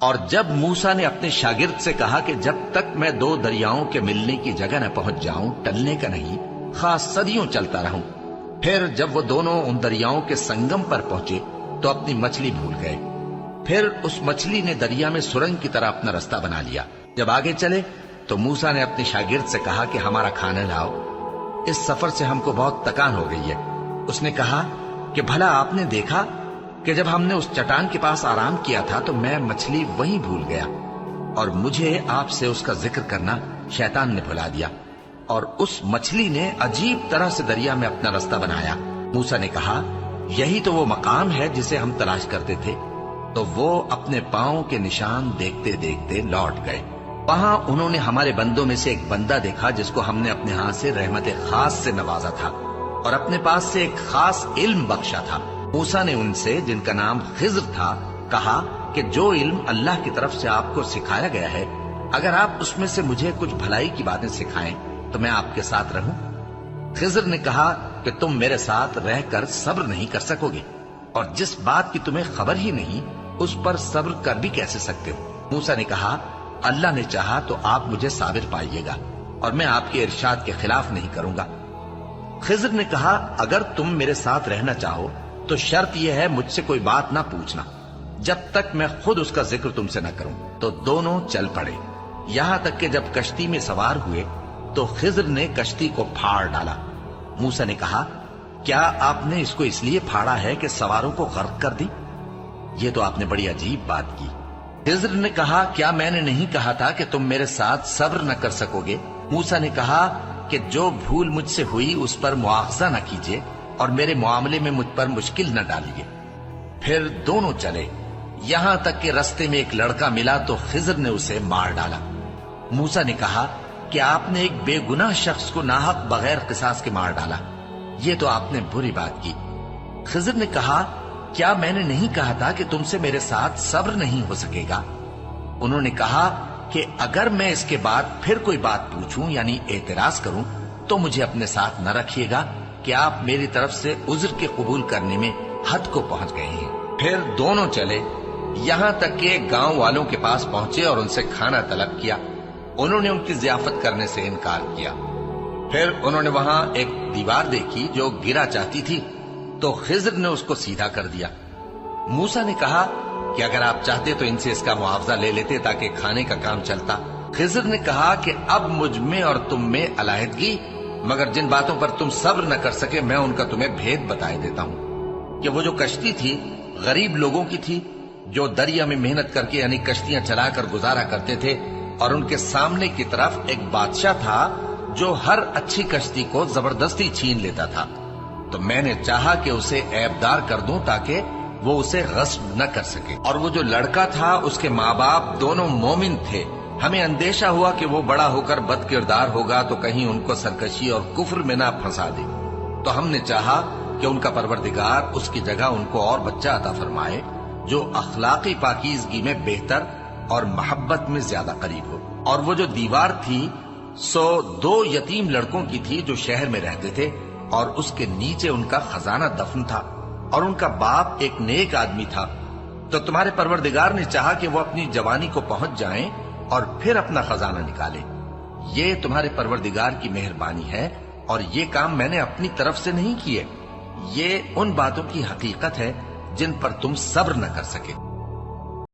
اور جب موسیٰ نے اپنے شاگرد سے کہا کہ جب تک میں دو دریاؤں کے ملنے کی جگہ نہ پہنچ جاؤں ٹلنے کا نہیں، خاص صدیوں چلتا رہوں، پھر جب وہ دونوں ان دریاؤں کے سنگم پر پہنچے تو اپنی مچھلی بھول گئے۔ پھر اس مچھلی نے دریا میں سرنگ کی طرح اپنا رستہ بنا لیا۔ جب آگے چلے تو موسیٰ نے اپنے شاگرد سے کہا کہ ہمارا کھانا لاؤ، اس سفر سے ہم کو بہت تکان ہو گئی ہے۔ اس نے کہا کہ بھلا آپ نے دیکھا کہ جب ہم نے اس چٹان کے پاس آرام کیا تھا تو میں مچھلی وہیں بھول گیا، اور مجھے آپ سے اس کا ذکر کرنا شیطان نے بھلا دیا، اور اس مچھلی نے عجیب طرح سے دریا میں اپنا رستہ بنایا۔ موسیٰ نے کہا یہی تو وہ مقام ہے جسے ہم تلاش کرتے تھے۔ تو وہ اپنے پاؤں کے نشان دیکھتے دیکھتے لوٹ گئے۔ وہاں انہوں نے ہمارے بندوں میں سے ایک بندہ دیکھا جس کو ہم نے اپنے ہاتھ سے رحمت خاص سے نوازا تھا اور اپنے پاس سے ایک خاص علم بخشا تھا۔ موسیٰ نے ان سے، جن کا نام خضر تھا، کہا کہ جو علم اللہ کی طرف سے آپ کو سکھایا گیا ہے، اگر آپ اس میں سے مجھے کچھ بھلائی کی باتیں سکھائیں تو میں آپ کے ساتھ رہوں۔ خضر نے کہا کہ تم میرے ساتھ رہ کر صبر نہیں کر سکو گے، اور جس بات کی تمہیں خبر ہی نہیں اس پر صبر کر بھی کیسے سکتے ہو؟ موسیٰ نے کہا اللہ نے چاہا تو آپ مجھے صابر پائیے گا، اور میں آپ کے ارشاد کے خلاف نہیں کروں گا۔ خضر نے کہا اگر تم میرے ساتھ رہنا چاہو تو شرط یہ ہے مجھ سے کوئی بات نہ پوچھنا جب تک میں خود اس کا ذکر تم سے نہ کروں۔ تو دونوں چل پڑے، یہاں تک کہ جب کشتی میں سوار ہوئے تو خضر نے کشتی کو پھاڑ ڈالا۔ موسیٰ نے کہا کیا آپ نے اس کو اس لیے پھاڑا ہے کہ سواروں کو غرق کر دی؟ یہ تو آپ نے بڑی عجیب بات کی۔ خضر نے کہا کیا میں نے نہیں کہا تھا کہ تم میرے ساتھ صبر نہ کر سکو گے؟ موسیٰ نے کہا کہ جو بھول مجھ سے ہوئی اس پر مواخذہ نہ کیجیے اور میرے معاملے میں مجھ پر مشکل نہ ڈالیے۔ پھر دونوں چلے، یہاں تک کہ رستے میں ایک لڑکا ملا تو خضر نے اسے مار ڈالا۔ موسیٰ نے کہا کہ آپ نے ایک بے گناہ شخص کو ناحق بغیر قصاص کے مار ڈالا، یہ تو آپ نے بری بات کی۔ خضر نے کہا کیا میں نے نہیں کہا تھا کہ تم سے میرے ساتھ صبر نہیں ہو سکے گا؟ انہوں نے کہا کہ اگر میں اس کے بعد پھر کوئی بات پوچھوں یعنی اعتراض کروں تو مجھے اپنے ساتھ نہ رکھیے گا کہ آپ میری طرف سے عذر کے قبول کرنے میں حد کو پہنچ گئے ہیں۔ پھر دونوں چلے، یہاں تک کہ گاؤں والوں کے پاس پہنچے اور ان سے کھانا طلب کیا۔ انہوں نے ان کی ضیافت کرنے سے انکار کیا۔ پھر انہوں نے وہاں ایک دیوار دیکھی جو گرا چاہتی تھی تو خضر نے اس کو سیدھا کر دیا۔ موسیٰ نے کہا کہ اگر آپ چاہتے تو ان سے اس کا معاوضہ لے لیتے تاکہ کھانے کا کام چلتا۔ خضر نے کہا کہ اب مجھ میں اور تم میں علیحدگی، مگر جن باتوں پر تم صبر نہ کر سکے میں ان کا تمہیں بھید بتائے دیتا ہوں کہ وہ جو کشتی تھی غریب لوگوں کی تھی جو دریا میں محنت کر کے یعنی کشتیاں چلا کر گزارا کرتے تھے، اور ان کے سامنے کی طرف ایک بادشاہ تھا جو ہر اچھی کشتی کو زبردستی چھین لیتا تھا۔ تو میں نے چاہا کہ اسے عیبدار کر دوں تاکہ وہ اسے غصب نہ کر سکے، اور وہ جو لڑکا تھا اس کے ماں باپ دونوں مومن تھے۔ ہمیں اندیشہ ہوا کہ وہ بڑا ہو کر بد کردار ہوگا تو کہیں ان کو سرکشی اور کفر میں نہ پھنسا دے، تو ہم نے چاہا کہ ان کا پروردگار اس کی جگہ ان کو اور بچہ عطا فرمائے جو اخلاقی پاکیزگی میں بہتر اور محبت میں زیادہ قریب ہو۔ اور وہ جو دیوار تھی سو 2 یتیم لڑکوں کی تھی جو شہر میں رہتے تھے، اور اس کے نیچے ان کا خزانہ دفن تھا، اور ان کا باپ ایک نیک آدمی تھا۔ تو تمہارے پروردگار نے چاہا کہ وہ اپنی جوانی کو پہنچ جائیں اور پھر اپنا خزانہ نکالے۔ یہ تمہارے پروردگار کی مہربانی ہے، اور یہ کام میں نے اپنی طرف سے نہیں کیے، یہ ان باتوں کی حقیقت ہے جن پر تم صبر نہ کر سکے۔